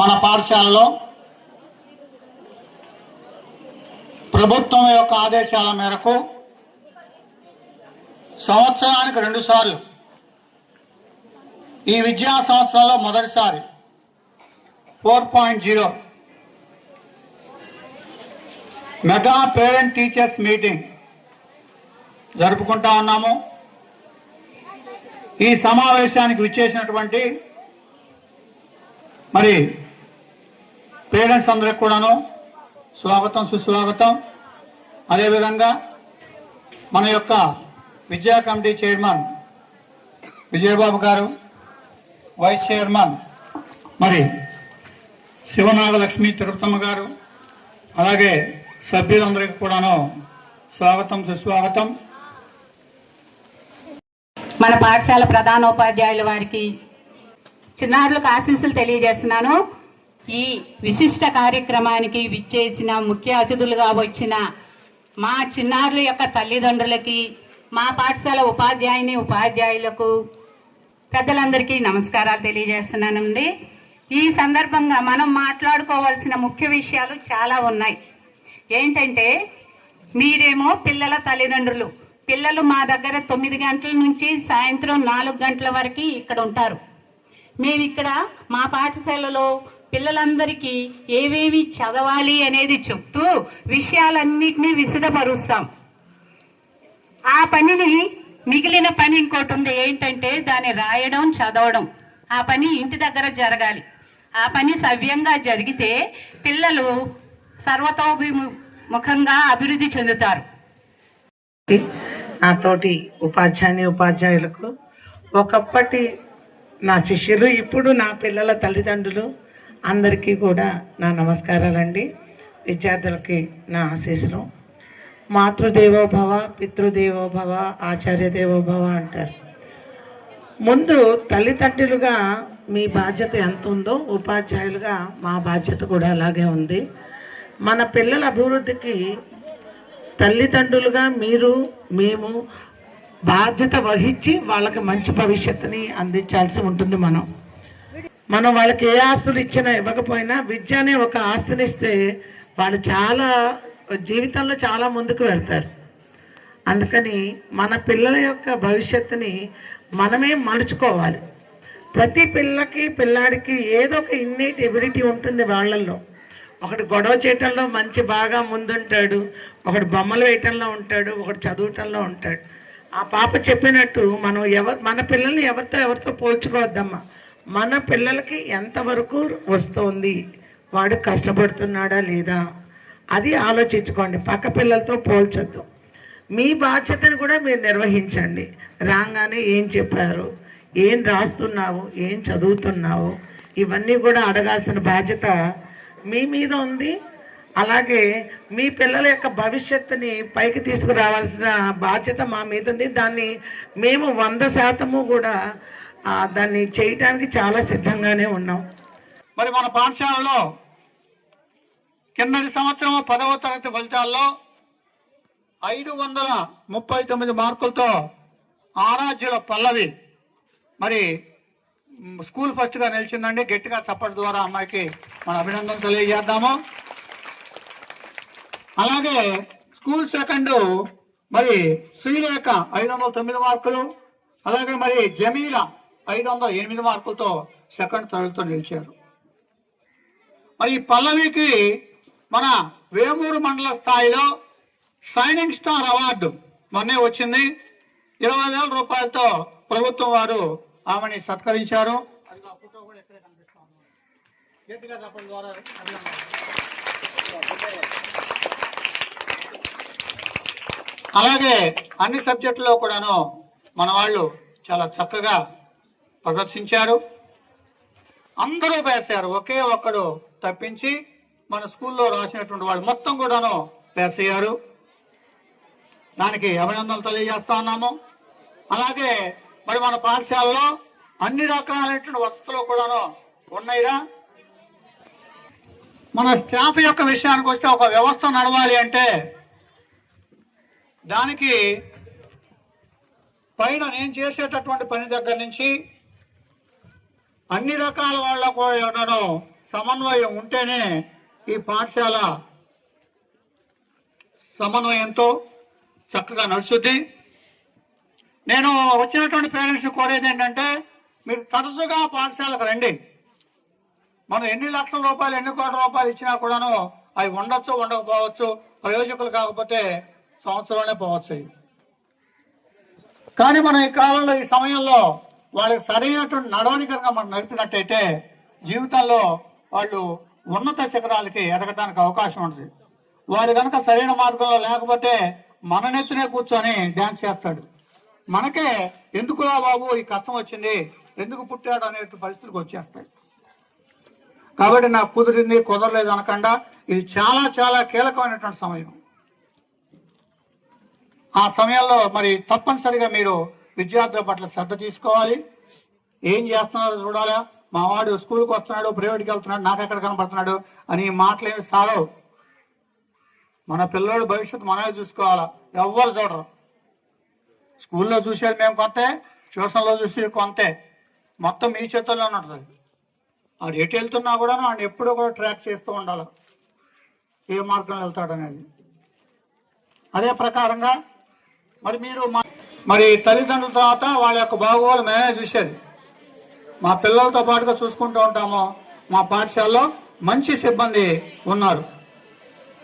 మన పాఠశాలలో ప్రభుత్వం యొక్క ఆదేశాల మేరకు సంవత్సరానికి 2 సార్లు ఈ విద్యా సంవత్సరంలో మొదటిసారి 4.0 మెగా పేరెంట్ టీచర్స్ మీటింగ్ జరుపుకుంటా ఉన్నాము. ఈ సమావేశానికి విచ్చేసినటువంటి మరి పేరెంట్స్ అందరికి కూడాను స్వాగతం, సుస్వాగతం. అదేవిధంగా మన యొక్క విద్యా కమిటీ చైర్మన్ విజయబాబు గారు, వైస్ చైర్మన్ మరి శివనాగలక్ష్మి తిరుపతమ్మ గారు, అలాగే సభ్యులందరికీ కూడాను స్వాగతం, సుస్వాగతం. మన పాఠశాల ప్రధానోపాధ్యాయుల వారికి చిన్నారులకు ఆశీస్సులు తెలియజేస్తున్నాను. ఈ విశిష్ట కార్యక్రమానికి విచ్చేసిన ముఖ్య అతిథులుగా వచ్చిన మా చిన్నారుల యొక్క తల్లిదండ్రులకి, మా పాఠశాల ఉపాధ్యాయులకు, పెద్దలందరికీ నమస్కారాలు తెలియజేస్తున్నానండి. ఈ సందర్భంగా మనం మాట్లాడుకోవాల్సిన ముఖ్య విషయాలు చాలా ఉన్నాయి. ఏంటంటే, మీరేమో పిల్లల తల్లిదండ్రులు, పిల్లలు మా దగ్గర 9 గంటల నుంచి సాయంత్రం 4 గంటల వరకు ఇక్కడ ఉంటారు. మేము ఇక్కడ మా పాఠశాలలో పిల్లలందరికీ ఏవేవి చదవాలి అనేది చెప్తూ విషయాలన్నిటినీ విశదపరుస్తాం. ఆ పనిని మిగిలిన పని ఇంకోటి ఉంది, ఏంటంటే దాన్ని రాయడం, చదవడం. ఆ పని ఇంటి దగ్గర జరగాలి. ఆ పని సవ్యంగా జరిగితే పిల్లలు సర్వతోముఖంగా అభివృద్ధి చెందుతారు. నాతోటి ఉపాధ్యాయులకు, ఒకప్పటి నా శిష్యులు, ఇప్పుడు నా పిల్లల తల్లిదండ్రులు అందరికీ కూడా నా నమస్కారాలండి. విద్యార్థులకి నా ఆశీస్సులు. మాతృదేవోభవ, పితృదేవోభవ, ఆచార్యదేవోభవ అంటారు. ముందు తల్లిదండ్రులుగా మీ బాధ్యత ఎంత ఉందో ఉపాధ్యాయులుగా మా బాధ్యత కూడా అలాగే ఉంది. మన పిల్లల అభివృద్ధికి తల్లిదండ్రులుగా మేము బాధ్యత వహించి వాళ్ళకి మంచి భవిష్యత్తుని అందించాల్సి ఉంటుంది. మనం వాళ్ళకి ఏ ఆస్తులు ఇచ్చినా ఇవ్వకపోయినా విద్య అనే ఒక ఆస్తినిస్తే వాళ్ళు చాలా జీవితంలో చాలా ముందుకు వెళ్తారు. అందుకని మన పిల్లల యొక్క భవిష్యత్తుని మనమే మలుచుకోవాలి. ప్రతి పిల్లాడికి ఏదో ఒక ఇన్నేట్ ఎబిలిటీ ఉంటుంది వాళ్ళల్లో. ఒకటి గొడవ చేయటంలో మంచి బాగా ముందుంటాడు, ఒకటి బొమ్మలు వేయటంలో ఉంటాడు, ఒకటి చదవటంలో ఉంటాడు. ఆ పాప చెప్పినట్టు మనం మన పిల్లల్ని ఎవరితో పోల్చుకోవద్దమ్మా. మన పిల్లలకి ఎంతవరకు వస్తుంది, వాడు కష్టపడుతున్నాడా లేదా, అది ఆలోచించుకోండి. పక్క పిల్లలతో పోల్చొద్దు. మీ బాధ్యతను కూడా మీరు నిర్వహించండి. రాగానే ఏం చెప్పారు, ఏం రాస్తున్నావు, ఏం చదువుతున్నావు, ఇవన్నీ కూడా అడగాల్సిన బాధ్యత మీ మీద ఉంది. అలాగే మీ పిల్లల యొక్క భవిష్యత్తుని పైకి తీసుకురావాల్సిన బాధ్యత మా మీద ఉంది. దాన్ని మేము 100% కూడా దాన్ని చేయటానికి చాలా సిద్ధంగానే ఉన్నాం. మరి మన పాఠశాలలో కిందటి సంవత్సరం 10వ తరగతి ఫలితాల్లో 539 మార్కులతో ఆరాధ్యుల పల్లవి మరి స్కూల్ ఫస్ట్గా నిలిచిందండి. గట్టిగా చప్పటి ద్వారా అమ్మాయికి మన అభినందనలు తెలియజేద్దాము. అలాగే స్కూల్ సెకండ్ మరి శ్రీలేఖ 509 మార్కులు, అలాగే మరి జమీల 508 మార్కులతో సెకండ్ థర్డ్తో నిలిచారు. మరి పల్లవికి మన వేమూరు మండల స్థాయిలో షైనింగ్ స్టార్ అవార్డు మొన్నే వచ్చింది. 20,000 రూపాయలతో ప్రభుత్వం వారు ఆమెని సత్కరించారు. అది ఆ ఫోటో కూడా ఎక్కడే కనిపిస్తా ఉంది. గట్టిగా చెప్పడం ద్వారా అలాగే అన్ని సబ్జెక్టుల్లో కూడాను మన వాళ్ళు చాలా చక్కగా ప్రదర్శించారు. అందరూ వేశారు, ఒకే ఒక్కడు తప్పించి మన స్కూల్లో రాసినటువంటి వాళ్ళు మొత్తం కూడాను పాస్ అయ్యారు. దానికి అభినందనలు తెలియజేస్తా ఉన్నాము. అలాగే మరి మన పాఠశాలలో అన్ని రకాలైనటువంటి వసతులు కూడాను ఉన్నాయిరా. మన స్టాఫ్ యొక్క విషయానికి వస్తే ఒక వ్యవస్థ నడవాలి అంటే దానికి పైన నేను చేసేటటువంటి పని దగ్గర నుంచి అన్ని రకాల వాళ్ళకు సమన్వయం ఉంటేనే ఈ పాఠశాల సమన్వయంతో చక్కగా నడుచుద్ది. నేను వచ్చినటువంటి పేరెంట్స్ కోరేది ఏంటంటే, మీరు తరచుగా పాఠశాలకు రండి. మనం ఎన్ని లక్షల రూపాయలు, ఎన్ని కోట్ల రూపాయలు ఇచ్చినా కూడాను అవి ఉండొచ్చు, ఉండకపోవచ్చు, ప్రయోజకులు కాకపోతే సంవత్సరంలోనే పోవచ్చు. కానీ మనం ఈ కాలంలో, ఈ సమయంలో వాళ్ళకి సరైనటువంటి నడవడికగా మనం నడిపినట్టయితే జీవితంలో వాళ్ళు ఉన్నత శిఖరాలకి ఎదగడానికి అవకాశం ఉంటుంది. వాడు కనుక సరైన మార్గంలో లేకపోతే మన నెత్తినే కూర్చొని డ్యాన్స్ చేస్తాడు. మనకే ఎందుకురా బాబు ఈ కష్టం వచ్చింది, ఎందుకు పుట్టాడు అనే పరిస్థితికి వచ్చేస్తాయి. కాబట్టి నాకు కుదిరింది, కుదరలేదు అనకుండా ఇది చాలా చాలా కీలకమైనటువంటి సమయం. ఆ సమయంలో మరి తప్పనిసరిగా మీరు విద్యార్థుల పట్ల శ్రద్ధ తీసుకోవాలి. ఏం చేస్తున్నారో చూడాలా. మా వాడు స్కూల్కి వస్తున్నాడు, ప్రైవేట్కి వెళ్తున్నాడు, నాకు ఎక్కడ కనపడుతున్నాడు అని మాటలు ఏమి సాగవు. మన పిల్లోడు భవిష్యత్తు మనమే చూసుకోవాలా. ఎవ్వరు చూడరు. స్కూల్లో చూసేది మేము కొంతే, ట్యూషన్లో చూసేది కొంతే. మొత్తం మీ చేతుల్లోనే ఉంటుంది. వాడు ఎటు వెళ్తున్నా కూడా వాడిని ఎప్పుడూ కూడా ట్రాక్ చేస్తూ ఉండాలి, ఏ మార్గంలో వెళ్తాడనేది. అదే ప్రకారంగా మరి మీరు మరి తల్లిదండ్రుల తర్వాత వాళ్ళ యొక్క బాగోగులు మేమే చూసేది. మా పిల్లలతో పాటుగా చూసుకుంటూ ఉంటాము. మా పాఠశాలలో మంచి సిబ్బంది ఉన్నారు.